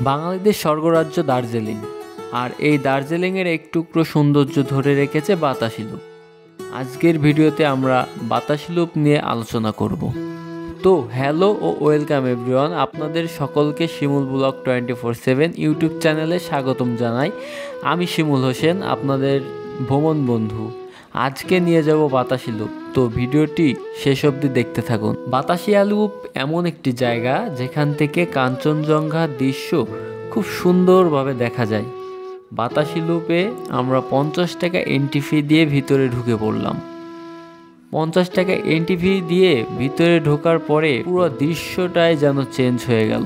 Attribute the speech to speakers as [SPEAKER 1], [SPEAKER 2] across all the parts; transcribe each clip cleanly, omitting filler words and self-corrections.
[SPEAKER 1] বাঙালিদের স্বর্গরাজ্য দার্জিলিং, আর এই দার্জিলিংয়ের এক টুকরো সৌন্দর্য ধরে রেখেছে বাতাসি লুপ। আজকের ভিডিওতে আমরা বাতাসি লুপ নিয়ে আলোচনা করব। তো হ্যালো ও ওয়েলকাম এভরিওয়ান, আপনাদের সকলকে শিমুল ব্লগ 24/7 ইউটিউব চ্যানেলে স্বাগতম জানাই। আমি শিমুল হোসেন, আপনাদের ভ্রমণ বন্ধু। আজকে নিয়ে যাব বাতাসি লুপ, তো ভিডিওটি শেষ অবধি দেখতে থাকুন। বাতাসিয়া লুপ এমন একটি জায়গা যেখান থেকে কাঞ্চনজঙ্ঘার দৃশ্য খুব সুন্দরভাবে দেখা যায়। বাতাসি লুপে আমরা 50 টাকা এন্ট্রি ফি দিয়ে ভিতরে ঢুকে পড়লাম। 50 টাকা এন্ট্রি ফি দিয়ে ভিতরে ঢোকার পরে পুরো দৃশ্যটাই যেন চেঞ্জ হয়ে গেল।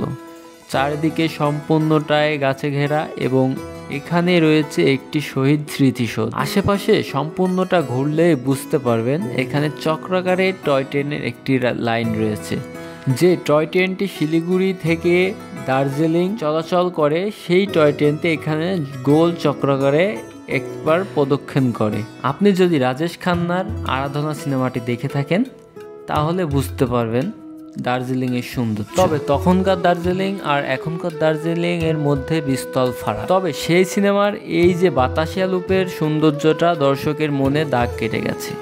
[SPEAKER 1] চারিদিকে সম্পূর্ণটাই গাছে ঘেরা এবং এখানে রয়েছে একটি শহীদ স্মৃতিসৌধ। আশেপাশে সম্পূর্ণটা ঘুরলে বুঝতে পারবেন এখানে চক্রাকারে টয় ট্রেনের একটি লাইন রয়েছে। যে টয় ট্রেনটি শিলিগুড়ি থেকে দার্জিলিং চলাচল করে, সেই টয় ট্রেনটি এখানে গোল চক্রাকারে একবার প্রদক্ষিণ করে। আপনি যদি রাজেশ খান্নার আরাধনা সিনেমাটি দেখে থাকেন তাহলে বুঝতে পারবেন দার্জিলিং এর সুন্দর। তবে তখনকার দার্জিলিং আর এখনকার দার্জিলিং এর মধ্যে বিস্তর ফারাক। তবে সেই সিনেমার এই যে বাতাসিয়া লুপের সৌন্দর্যটা দর্শকের মনে দাগ কেটে গেছে।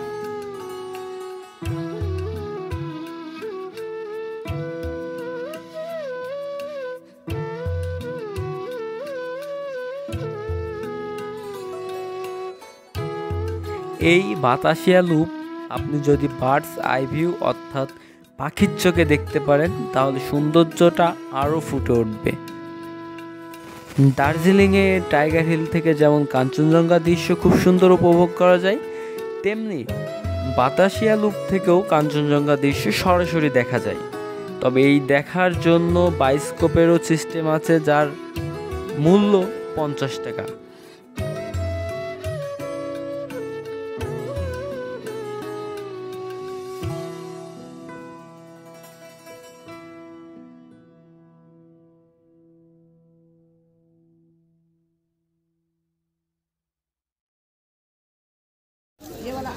[SPEAKER 1] এই বাতাসিয়া লুপ আপনি যদি বার্ডস আই ভিউ অর্থাৎ পাখির চোখে দেখতে পারেন তাহলে সৌন্দর্যটা আরও ফুটে উঠবে। দার্জিলিংয়ে টাইগার হিল থেকে যেমন কাঞ্চনজঙ্ঘা দৃশ্য খুব সুন্দর উপভোগ করা যায়, তেমনি বাতাসিয়া লুপ থেকেও কাঞ্চনজঙ্ঘা দৃশ্য সরাসরি দেখা যায়। তবে এই দেখার জন্য বাইস্কোপেরও সিস্টেম আছে, যার মূল্য 50 টাকা।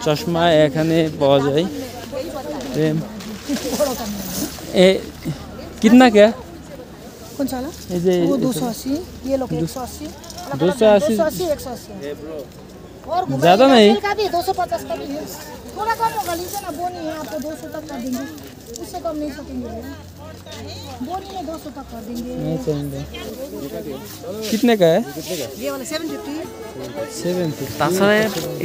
[SPEAKER 1] চশমা এখানে পাওয়া যায়। कितना क्या
[SPEAKER 2] कौन सा वाला? वो 280, ये लोग 180,
[SPEAKER 1] 280
[SPEAKER 2] 180 और
[SPEAKER 1] ज़्यादा नहीं,
[SPEAKER 2] का भी 250 का भी है। थोड़ा कम होगा, लीजिए ना, बोनी है आपको 200 तक कर देंगे, उससे कम नहीं सकेंगे। बोनी में 200 तक कर देंगे।
[SPEAKER 1] नहीं चाहिए। कितने का है?
[SPEAKER 2] ये वाला 750।
[SPEAKER 1] তাছাড়া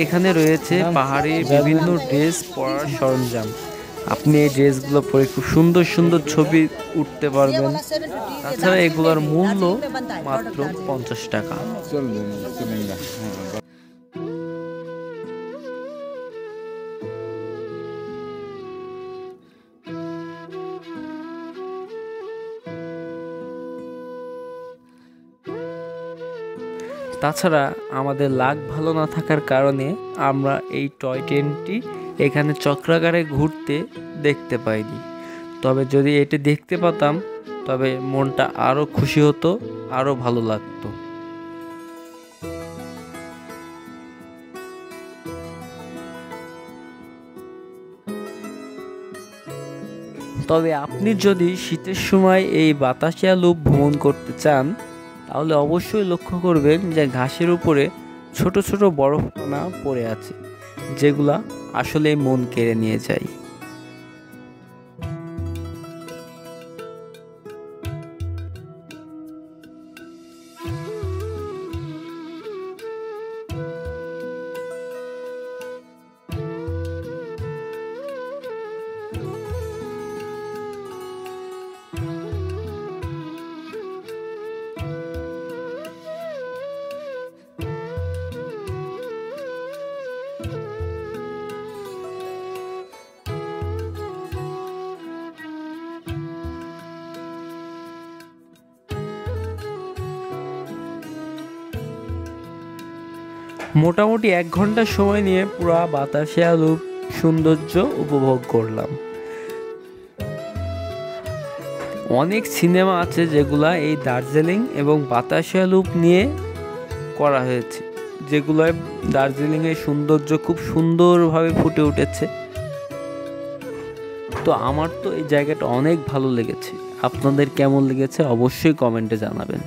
[SPEAKER 1] এখানে রয়েছে পাহাড়ি বিভিন্ন ড্রেস পরার সরঞ্জাম। আপনি এই ড্রেসগুলো পরে খুব সুন্দর সুন্দর ছবি উঠতে পারবেন। তাছাড়া এগুলোর মূল্য মাত্র 50 টাকা। তাছাড়া আমাদের লাক ভালো না থাকার কারণে আমরা এই টয় ট্রেনটি এখানে চক্রাকারে ঘুরতে দেখতে পাইনি। তবে যদি এটি দেখতে পেতাম তবে মনটা আরও খুশি হতো, আরও ভালো লাগতো। তবে আপনি যদি শীতের সময় এই বাতাসিয়া লুপ ভ্রমণ করতে চান তাহলে অবশ্যই লক্ষ্য করবেন যে ঘাসের উপরে ছোট ছোট বরফকণা পড়ে আছে, যেগুলা আসলে মন কেড়ে নিয়ে যায়। মোটামুটি 1 ঘন্টা সময় নিয়ে পুরো বাতাসিয়া লুপ সৌন্দর্য উপভোগ করলাম। অনেক সিনেমা আছে যেগুলা এই দার্জিলিং এবং বাতাসিয়া লুপ নিয়ে করা হয়েছে, যেগুলোয় দার্জিলিংয়ের সৌন্দর্য খুব সুন্দরভাবে ফুটে উঠেছে। তো আমার তো এই জায়গাটা অনেক ভালো লেগেছে। আপনাদের কেমন লেগেছে অবশ্যই কমেন্টে জানাবেন।